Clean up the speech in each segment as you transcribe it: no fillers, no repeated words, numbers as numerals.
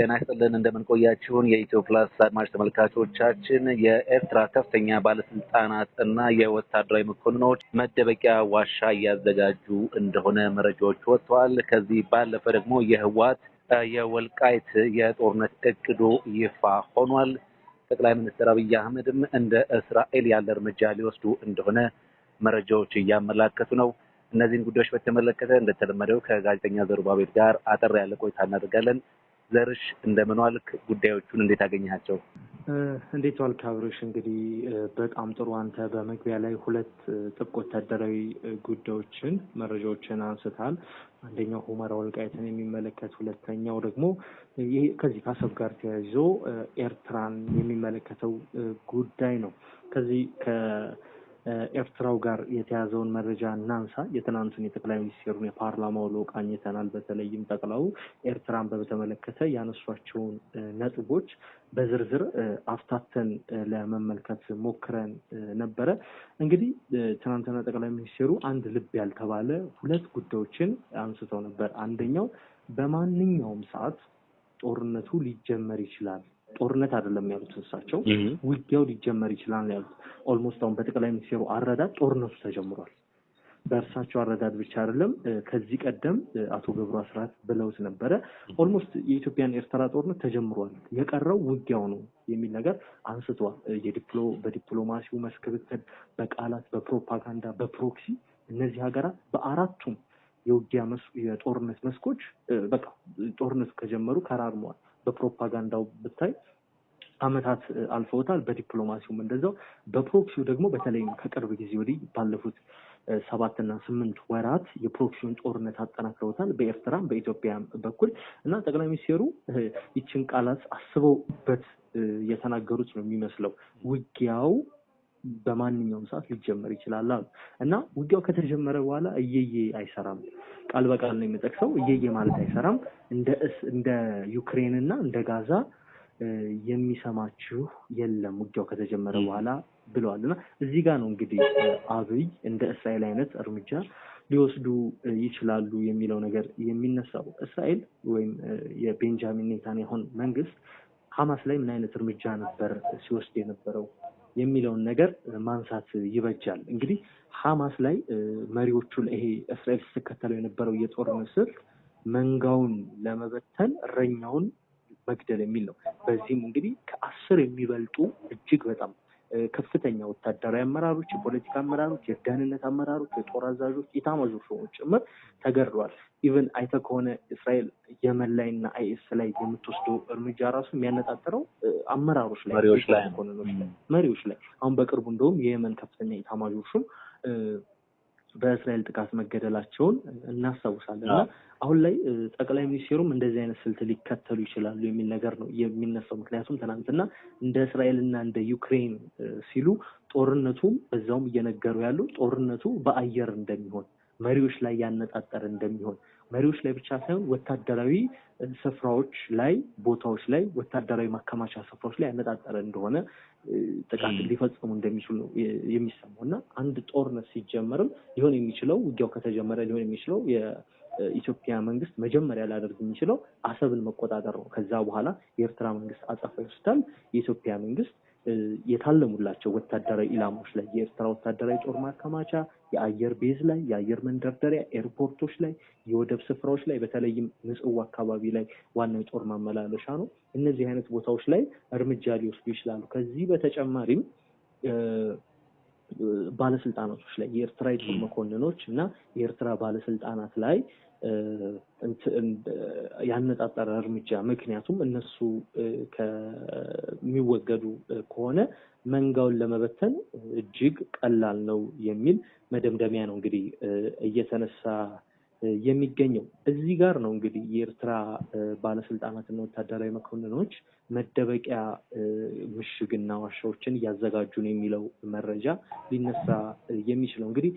ጤና ይስጥልን እንደምን ቆያችሁን የኢትዮ ፕላስ አድማጭ ተመልካቾቻችን። የኤርትራ ከፍተኛ ባለስልጣናት እና የወታደራዊ መኮንኖች መደበቂያ ዋሻ እያዘጋጁ እንደሆነ መረጃዎች ወጥተዋል። ከዚህ ባለፈ ደግሞ የህወሓት የወልቃይት የጦርነት እቅዱ ይፋ ሆኗል። ጠቅላይ ሚኒስትር አብይ አህመድም እንደ እስራኤል ያለ እርምጃ ሊወስዱ እንደሆነ መረጃዎች እያመላከቱ ነው። እነዚህን ጉዳዮች በተመለከተ እንደተለመደው ከጋዜጠኛ ዘሩባቤል ጋር አጠር ያለ ቆይታ እናደርጋለን። ዘርሽ እንደምን ዋልክ? ጉዳዮቹን እንዴት አገኘሃቸው? እንዴት ዋልክ አብሮሽ? እንግዲህ በጣም ጥሩ። አንተ በመግቢያ ላይ ሁለት ጥብቅ ወታደራዊ ጉዳዮችን መረጃዎችን አንስታል። አንደኛው ሁመራ ወልቃይትን የሚመለከት፣ ሁለተኛው ደግሞ ይሄ ከዚህ ከአሰብ ጋር ተያይዞ ኤርትራን የሚመለከተው ጉዳይ ነው። ከዚህ ኤርትራው ጋር የተያዘውን መረጃ እናንሳ። የትናንቱን የጠቅላይ ሚኒስትሩን የፓርላማው ውሎ ቃኝተናል። በተለይም ጠቅላዩ ኤርትራን በተመለከተ ያነሷቸውን ነጥቦች በዝርዝር አፍታተን ለመመልከት ሞክረን ነበረ። እንግዲህ ትናንትና ጠቅላይ ሚኒስትሩ አንድ ልብ ያልተባለ ሁለት ጉዳዮችን አንስተው ነበር። አንደኛው በማንኛውም ሰዓት ጦርነቱ ሊጀመር ይችላል። ጦርነት አይደለም ያሉት እሳቸው፣ ውጊያው ሊጀመር ይችላል ያሉት። ኦልሞስት አሁን በጠቅላይ ሚኒስትሩ አረዳድ ጦርነቱ ተጀምሯል። በእርሳቸው አረዳድ ብቻ አይደለም፣ ከዚህ ቀደም አቶ ገብሩ አስራት ብለውት ነበረ። ኦልሞስት የኢትዮጵያን ኤርትራ ጦርነት ተጀምሯል፣ የቀረው ውጊያው ነው የሚል ነገር አንስተዋል። በዲፕሎማሲው መስክ ብትል፣ በቃላት፣ በፕሮፓጋንዳ፣ በፕሮክሲ እነዚህ ሀገራት በአራቱም የውጊያ የጦርነት መስኮች በቃ ጦርነቱ ከጀመሩ ከራርመዋል። በፕሮፓጋንዳው ብታይ አመታት አልፈውታል። በዲፕሎማሲውም እንደዛው። በፕሮክሲው ደግሞ በተለይም ከቅርብ ጊዜ ወዲህ ባለፉት 7 እና 8 ወራት የፕሮክሲውን ጦርነት አጠናክረውታል፣ በኤርትራም በኢትዮጵያም በኩል እና ጠቅላይ ሚኒስትሩ ይችን ቃላት አስበውበት የተናገሩት ነው የሚመስለው። ውጊያው በማንኛውም ሰዓት ሊጀመር ይችላል አሉ እና ውጊያው ከተጀመረ በኋላ እየየ አይሰራም። ቃል በቃል ነው የሚጠቅሰው። እየየ ማለት አይሰራም። እንደ ዩክሬን እና እንደ ጋዛ የሚሰማችሁ የለም ውጊያው ከተጀመረ በኋላ ብለዋል። እና እዚህ ጋር ነው እንግዲህ አብይ እንደ እስራኤል አይነት እርምጃ ሊወስዱ ይችላሉ የሚለው ነገር የሚነሳው። እስራኤል ወይም የቤንጃሚን ኔታንያሁን መንግስት ሐማስ ላይ ምን አይነት እርምጃ ነበር ሲወስድ የነበረው የሚለውን ነገር ማንሳት ይበጃል። እንግዲህ ሐማስ ላይ መሪዎቹ ይሄ እስራኤል ስትከተለው የነበረው የጦርነት ስልት መንጋውን ለመበተን እረኛውን መግደል የሚል ነው። በዚህም እንግዲህ ከ10 የሚበልጡ እጅግ በጣም ከፍተኛ ወታደራዊ አመራሮች፣ የፖለቲካ አመራሮች፣ የደህንነት አመራሮች፣ የጦር አዛዦች፣ ኢታማዦር ሹሞች ጭምር ተገድለዋል። ኢቨን አይተህ ከሆነ እስራኤል የመን ላይ እና አይኤስ ላይ የምትወስደው እርምጃ ራሱ የሚያነጣጥረው አመራሮች ላይ፣ መሪዎች ላይ። አሁን በቅርቡ እንደውም የየመን ከፍተኛ ኢታማዦር ሹም በእስራኤል ጥቃት መገደላቸውን እናስታውሳለን። እና አሁን ላይ ጠቅላይ ሚኒስትሩም እንደዚህ አይነት ስልት ሊከተሉ ይችላሉ የሚል ነገር ነው የሚነሳው። ምክንያቱም ትናንትና እንደ እስራኤልና እንደ ዩክሬን ሲሉ ጦርነቱም በዛውም እየነገሩ ያሉ ጦርነቱ በአየር እንደሚሆን፣ መሪዎች ላይ ያነጣጠረ እንደሚሆን፣ መሪዎች ላይ ብቻ ሳይሆን ወታደራዊ ስፍራዎች ላይ፣ ቦታዎች ላይ፣ ወታደራዊ ማከማቻ ስፍራዎች ላይ ያነጣጠረ እንደሆነ ጥቃት ሊፈጽሙ እንደሚችሉ ነው የሚሰማው። እና አንድ ጦርነት ሲጀመርም ሊሆን የሚችለው ውጊያው ከተጀመረ ሊሆን የሚችለው የኢትዮጵያ መንግስት መጀመሪያ ሊያደርግ የሚችለው አሰብን መቆጣጠር ነው። ከዛ በኋላ የኤርትራ መንግስት አጸፋ ይወስዳል። የኢትዮጵያ መንግስት የታለሙላቸው ወታደራዊ ኢላማዎች ላይ፣ የኤርትራ ወታደራዊ ጦር ማከማቻ፣ የአየር ቤዝ ላይ፣ የአየር መንደርደሪያ፣ ኤርፖርቶች ላይ፣ የወደብ ስፍራዎች ላይ፣ በተለይም ምጽዋ አካባቢ ላይ ዋናው የጦር ማመላለሻ ነው። እነዚህ አይነት ቦታዎች ላይ እርምጃ ሊወስዱ ይችላሉ። ከዚህ በተጨማሪም ባለስልጣናቶች ላይ፣ የኤርትራ የጦር መኮንኖች እና የኤርትራ ባለስልጣናት ላይ ያነጣጠረ እርምጃ። ምክንያቱም እነሱ ከሚወገዱ ከሆነ መንጋውን ለመበተን እጅግ ቀላል ነው የሚል መደምደሚያ ነው እንግዲህ እየተነሳ የሚገኘው። እዚህ ጋር ነው እንግዲህ የኤርትራ ባለስልጣናትና ወታደራዊ መኮንኖች መደበቂያ ምሽግና ዋሻዎችን እያዘጋጁ ነው የሚለው መረጃ ሊነሳ የሚችለው። እንግዲህ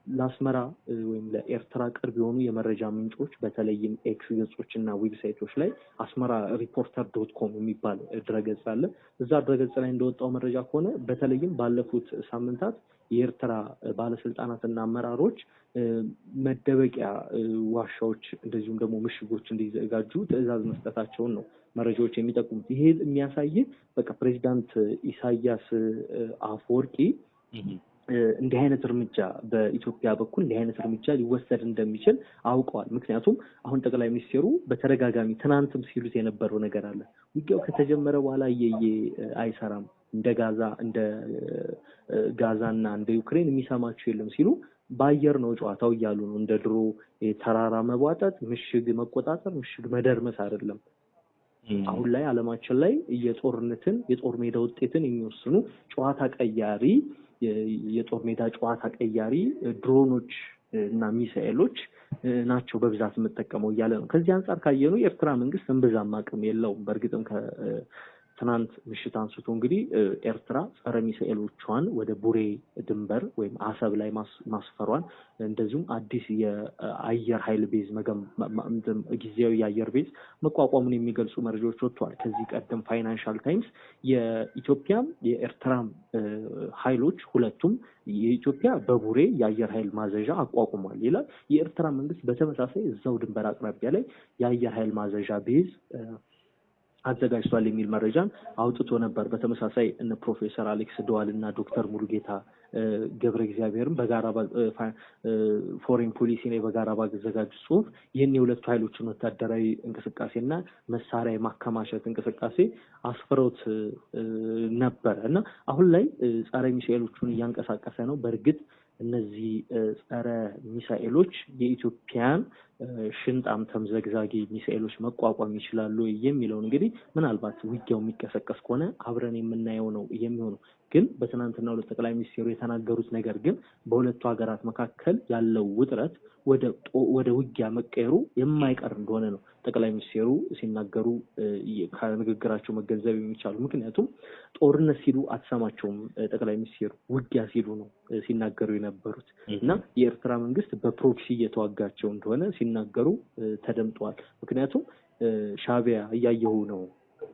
ለአስመራ ወይም ለኤርትራ ቅርብ የሆኑ የመረጃ ምንጮች በተለይም ኤክስ ገጾችና ዌብሳይቶች ላይ asmarareporter.com የሚባል ድረገጽ አለ። እዛ ድረገጽ ላይ እንደወጣው መረጃ ከሆነ በተለይም ባለፉት ሳምንታት የኤርትራ ባለስልጣናትና አመራሮች መደበቂያ ዋሻዎች እንደዚሁም ደግሞ ምሽጎች እንዲዘጋጁ ትዕዛዝ መስጠታቸውን ነው መረጃዎች የሚጠቁሙት። ይሄ የሚያሳይ በቃ ፕሬዚዳንት ኢሳያስ አፈወርቂ እንዲህ አይነት እርምጃ በኢትዮጵያ በኩል እንዲህ አይነት እርምጃ ሊወሰድ እንደሚችል አውቀዋል። ምክንያቱም አሁን ጠቅላይ ሚኒስትሩ በተደጋጋሚ ትናንትም ሲሉት የነበረው ነገር አለ። ውጊያው ከተጀመረ በኋላ አይሰራም፣ እንደ ጋዛና እንደ ዩክሬን የሚሰማቸው የለም ሲሉ በአየር ነው ጨዋታው እያሉ ነው። እንደ ድሮ ተራራ መቧጠጥ፣ ምሽግ መቆጣጠር፣ ምሽግ መደርመስ አይደለም። አሁን ላይ ዓለማችን ላይ የጦር ሜዳ ውጤትን የሚወስኑ ጨዋታ ቀያሪ የጦር ሜዳ ጨዋታ ቀያሪ ድሮኖች እና ሚሳኤሎች ናቸው በብዛት የምጠቀመው እያለ ነው። ከዚህ አንጻር ካየኑ የኤርትራ መንግስት እንብዛም አቅም የለውም። በእርግጥም ትናንት ምሽት አንስቶ እንግዲህ ኤርትራ ጸረ ሚሳኤሎቿን ወደ ቡሬ ድንበር ወይም አሰብ ላይ ማስፈሯን እንደዚሁም አዲስ የአየር ኃይል ቤዝ ጊዜያዊ የአየር ቤዝ መቋቋሙን የሚገልጹ መረጃዎች ወጥተዋል። ከዚህ ቀደም ፋይናንሻል ታይምስ የኢትዮጵያም የኤርትራም ኃይሎች ሁለቱም የኢትዮጵያ በቡሬ የአየር ኃይል ማዘዣ አቋቁሟል ይላል። የኤርትራ መንግስት በተመሳሳይ እዛው ድንበር አቅራቢያ ላይ የአየር ኃይል ማዘዣ ቤዝ አዘጋጅቷል የሚል መረጃን አውጥቶ ነበር። በተመሳሳይ እነ ፕሮፌሰር አሌክስ ደዋል እና ዶክተር ሙሉጌታ ገብረ እግዚአብሔርም በጋራ ፎሬን ፖሊሲ ላይ በጋራ ባዘጋጁ ጽሁፍ ይህን የሁለቱ ኃይሎችን ወታደራዊ እንቅስቃሴና መሳሪያ የማከማቸት እንቅስቃሴ አስፍረውት ነበረ እና አሁን ላይ ጸረ ሚሳኤሎቹን እያንቀሳቀሰ ነው። በእርግጥ እነዚህ ጸረ ሚሳኤሎች የኢትዮጵያን ሽንጣም ተምዘግዛጊ ሚሳኤሎች መቋቋም ይችላሉ የሚለው እንግዲህ ምናልባት ውጊያው የሚቀሰቀስ ከሆነ አብረን የምናየው ነው የሚሆነው። ግን በትናንትናው ጠቅላይ ሚኒስትሩ የተናገሩት ነገር ግን በሁለቱ ሀገራት መካከል ያለው ውጥረት ወደ ውጊያ መቀየሩ የማይቀር እንደሆነ ነው ጠቅላይ ሚኒስትሩ ሲናገሩ ከንግግራቸው መገንዘብ የሚቻሉ። ምክንያቱም ጦርነት ሲሉ አትሰማቸውም ጠቅላይ ሚኒስትሩ ውጊያ ሲሉ ነው ሲናገሩ የነበሩት እና የኤርትራ መንግስት በፕሮክሲ እየተዋጋቸው እንደሆነ ሲናገሩ ተደምጠዋል። ምክንያቱም ሻዕቢያ እያየሁ ነው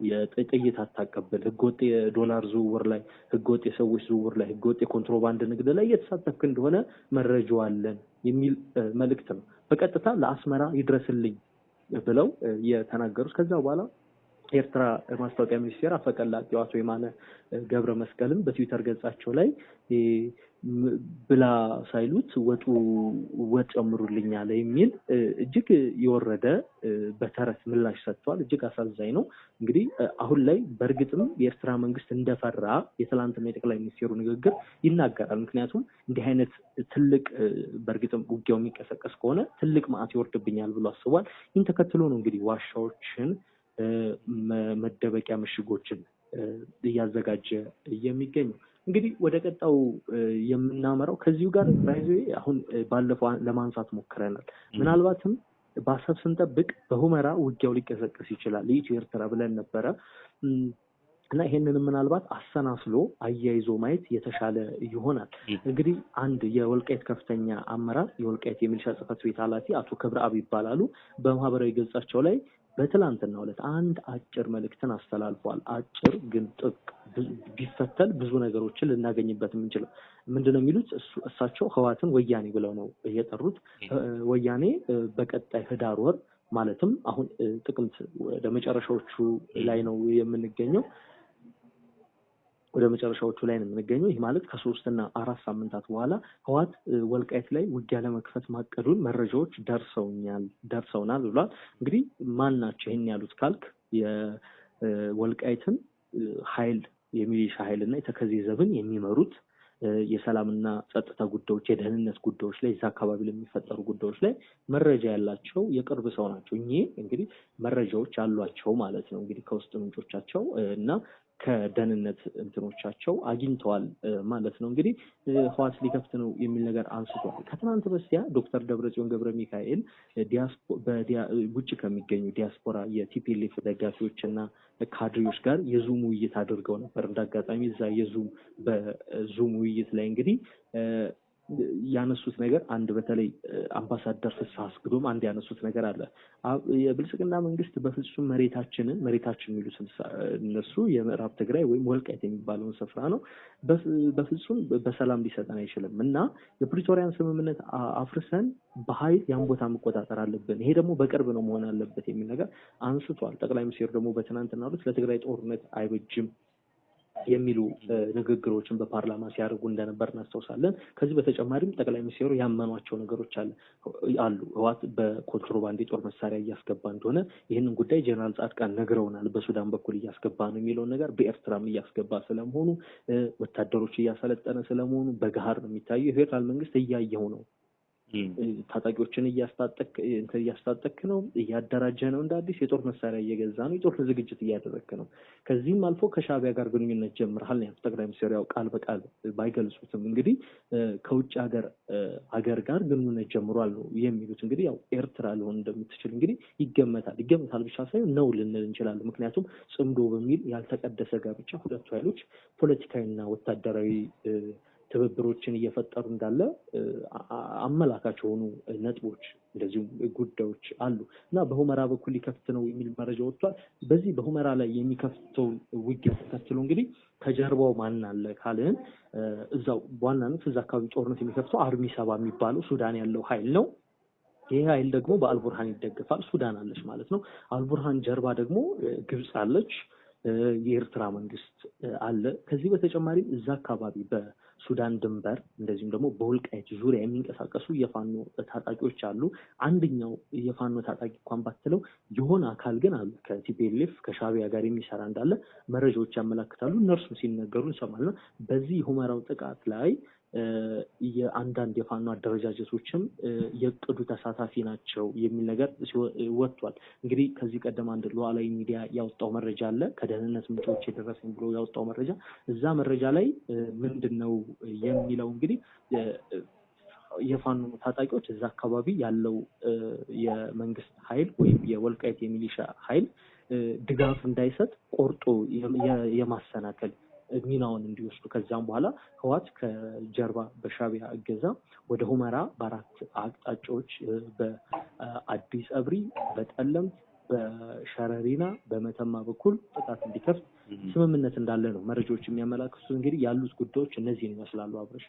የጥይት አታቀብል፣ ህገወጥ የዶላር ዝውውር ላይ፣ ህገወጥ የሰዎች ዝውውር ላይ፣ ህገወጥ የኮንትሮባንድ ንግድ ላይ እየተሳተፍክ እንደሆነ መረጃው አለን የሚል መልእክት ነው በቀጥታ ለአስመራ ይድረስልኝ ብለው የተናገሩት። ከዛ በኋላ ኤርትራ ማስታወቂያ ሚኒስቴር አፈቀላጤው አቶ የማነ ገብረ መስቀልም በትዊተር ገጻቸው ላይ ብላ ሳይሉት ወጥ ጨምሩልኝ አለ የሚል እጅግ የወረደ በተረት ምላሽ ሰጥቷል። እጅግ አሳዛኝ ነው። እንግዲህ አሁን ላይ በእርግጥም የኤርትራ መንግስት እንደፈራ የትላንትና የጠቅላይ ሚኒስትሩ ንግግር ይናገራል። ምክንያቱም እንዲህ አይነት ትልቅ በእርግጥም ውጊያው የሚቀሰቀስ ከሆነ ትልቅ መዓት ይወርድብኛል ብሎ አስቧል። ይህን ተከትሎ ነው እንግዲህ ዋሻዎችን መደበቂያ ምሽጎችን እያዘጋጀ የሚገኘው። እንግዲህ ወደ ቀጣው የምናመራው ከዚሁ ጋር አሁን ባለፈው ለማንሳት ሞክረናል። ምናልባትም በአሰብ ስንጠብቅ በሁመራ ውጊያው ሊቀሰቀስ ይችላል የኢትዮ ኤርትራ ብለን ነበረ እና ይሄንን ምናልባት አሰናስሎ አያይዞ ማየት የተሻለ ይሆናል። እንግዲህ አንድ የወልቃይት ከፍተኛ አመራር የወልቃይት የሚሊሻ ጽሕፈት ቤት ኃላፊ አቶ ክብረአብ ይባላሉ በማህበራዊ ገጻቸው ላይ በትላንትናው ዕለት አንድ አጭር መልእክትን አስተላልፈዋል። አጭር ግን ጥብቅ ቢፈተል ብዙ ነገሮችን ልናገኝበት የምንችለው ምንድነው የሚሉት እሳቸው ህወሓትን ወያኔ ብለው ነው የጠሩት። ወያኔ በቀጣይ ህዳር ወር ማለትም አሁን ጥቅምት ወደ መጨረሻዎቹ ላይ ነው የምንገኘው ይህ ማለት ከ3 እና 4 ሳምንታት በኋላ ህወሓት ወልቃይት ላይ ውጊያ ለመክፈት ማቀዱን መረጃዎች ደርሰውናል ብሏል። እንግዲህ ማን ናቸው ይሄን ያሉት ካልክ የወልቃይትን ኃይል የሚሊሻ ኃይልና የተከዜ ዘብን የሚመሩት የሰላምና ጸጥታ ጉዳዮች የደህንነት ጉዳዮች ላይ እዛ አካባቢ ለሚፈጠሩ ጉዳዮች ላይ መረጃ ያላቸው የቅርብ ሰው ናቸው። እኚህ እንግዲህ መረጃዎች አሏቸው ማለት ነው። እንግዲህ ከውስጥ ምንጮቻቸው እና ከደህንነት እንትኖቻቸው አግኝተዋል ማለት ነው። እንግዲህ ህወሓት ሊከፍት ነው የሚል ነገር አንስቷል። ከትናንት በስቲያ ዶክተር ደብረጽዮን ገብረ ሚካኤል ውጭ ከሚገኙ ዲያስፖራ የቲፒኤልኤፍ ደጋፊዎችና ካድሬዎች ጋር የዙም ውይይት አድርገው ነበር። እንዳጋጣሚ እዛ በዙም ውይይት ላይ እንግዲህ ያነሱት ነገር አንድ በተለይ አምባሳደር ፍስሐ አስገዶም አንድ ያነሱት ነገር አለ። የብልጽግና መንግስት በፍጹም መሬታችን የሚሉት እነሱ የምዕራብ ትግራይ ወይም ወልቃይት የሚባለውን ስፍራ ነው በፍጹም በሰላም ሊሰጠን አይችልም እና የፕሪቶሪያን ስምምነት አፍርሰን በኃይል ያን ቦታ መቆጣጠር አለብን፣ ይሄ ደግሞ በቅርብ ነው መሆን አለበት የሚል ነገር አንስቷል። ጠቅላይ ሚኒስትሩ ደግሞ በትናንትናው ዕለት ለትግራይ ጦርነት አይበጅም የሚሉ ንግግሮችን በፓርላማ ሲያደርጉ እንደነበር እናስታውሳለን። ከዚህ በተጨማሪም ጠቅላይ ሚኒስትሩ ያመኗቸው ነገሮች አሉ። ህወሓት በኮንትሮባንድ የጦር መሳሪያ እያስገባ እንደሆነ ይህንን ጉዳይ ጀነራል ጻድቃን ነግረውናል። በሱዳን በኩል እያስገባ ነው የሚለውን ነገር በኤርትራም እያስገባ ስለመሆኑ ወታደሮች እያሰለጠነ ስለመሆኑ በገሃር ነው የሚታየው። የፌዴራል መንግስት እያየው ነው። ታጣቂዎችን እያስታጠቅ ነው፣ እያደራጀ ነው፣ እንደ አዲስ የጦር መሳሪያ እየገዛ ነው፣ የጦር ዝግጅት እያደረገ ነው። ከዚህም አልፎ ከሻዕቢያ ጋር ግንኙነት ጀምረሃል ነው ጠቅላይ ሚኒስትሩ ያው ቃል በቃል ባይገልጹትም እንግዲህ ከውጭ ሀገር ጋር ግንኙነት ጀምሯል ነው የሚሉት። እንግዲህ ያው ኤርትራ ሊሆን እንደምትችል እንግዲህ ይገመታል ብቻ ሳይሆን ነው ልንል እንችላለን። ምክንያቱም ጽምዶ በሚል ያልተቀደሰ ጋብቻ ሁለቱ ኃይሎች ፖለቲካዊና ወታደራዊ ትብብሮችን እየፈጠሩ እንዳለ አመላካች የሆኑ ነጥቦች እንደዚሁም ጉዳዮች አሉ እና በሁመራ በኩል ሊከፍት ነው የሚል መረጃ ወጥቷል። በዚህ በሁመራ ላይ የሚከፍተው ውጊያ ተከትሎ እንግዲህ ከጀርባው ማን አለ ካልን እዛው በዋናነት እዛ አካባቢ ጦርነት የሚከፍተው አርሚ 7 የሚባለው ሱዳን ያለው ኃይል ነው። ይሄ ኃይል ደግሞ በአልቡርሃን ይደገፋል። ሱዳን አለች ማለት ነው። አልቡርሃን ጀርባ ደግሞ ግብጽ አለች፣ የኤርትራ መንግስት አለ። ከዚህ በተጨማሪም እዛ አካባቢ በሱዳን ድንበር እንደዚሁም ደግሞ በወልቃይት ዙሪያ የሚንቀሳቀሱ የፋኖ ታጣቂዎች አሉ። አንደኛው የፋኖ ታጣቂ እንኳን ባትለው የሆነ አካል ግን አለ ከቲፒኤልኤፍ ከሻዕቢያ ጋር የሚሰራ እንዳለ መረጃዎች ያመለክታሉ። እነርሱ ሲነገሩ እንሰማለን። በዚህ ሁመራው ጥቃት ላይ የአንዳንድ የፋኖ አደረጃጀቶችም የቅዱ ተሳታፊ ናቸው የሚል ነገር ወጥቷል። እንግዲህ ከዚህ ቀደም አንድ ሉዓላዊ ሚዲያ ያወጣው መረጃ አለ ከደህንነት ምንጮች የደረሰኝ ብሎ ያወጣው መረጃ። እዛ መረጃ ላይ ምንድነው የሚለው እንግዲህ የፋኖ ታጣቂዎች እዛ አካባቢ ያለው የመንግስት ኃይል ወይም የወልቃይት የሚሊሻ ኃይል ድጋፍ እንዳይሰጥ ቆርጦ የማሰናከል ሚናውን እንዲወስዱ ከዛም በኋላ ህወሓት ከጀርባ በሻዕቢያ እገዛ ወደ ሁመራ በአራት አቅጣጫዎች በአዲስ አብሪ፣ በጠለምት፣ በሸረሪና በመተማ በኩል ጥቃት እንዲከፍት ስምምነት እንዳለ ነው መረጃዎች የሚያመላክቱት። እንግዲህ ያሉት ጉዳዮች እነዚህን ይመስላሉ። አብረሽ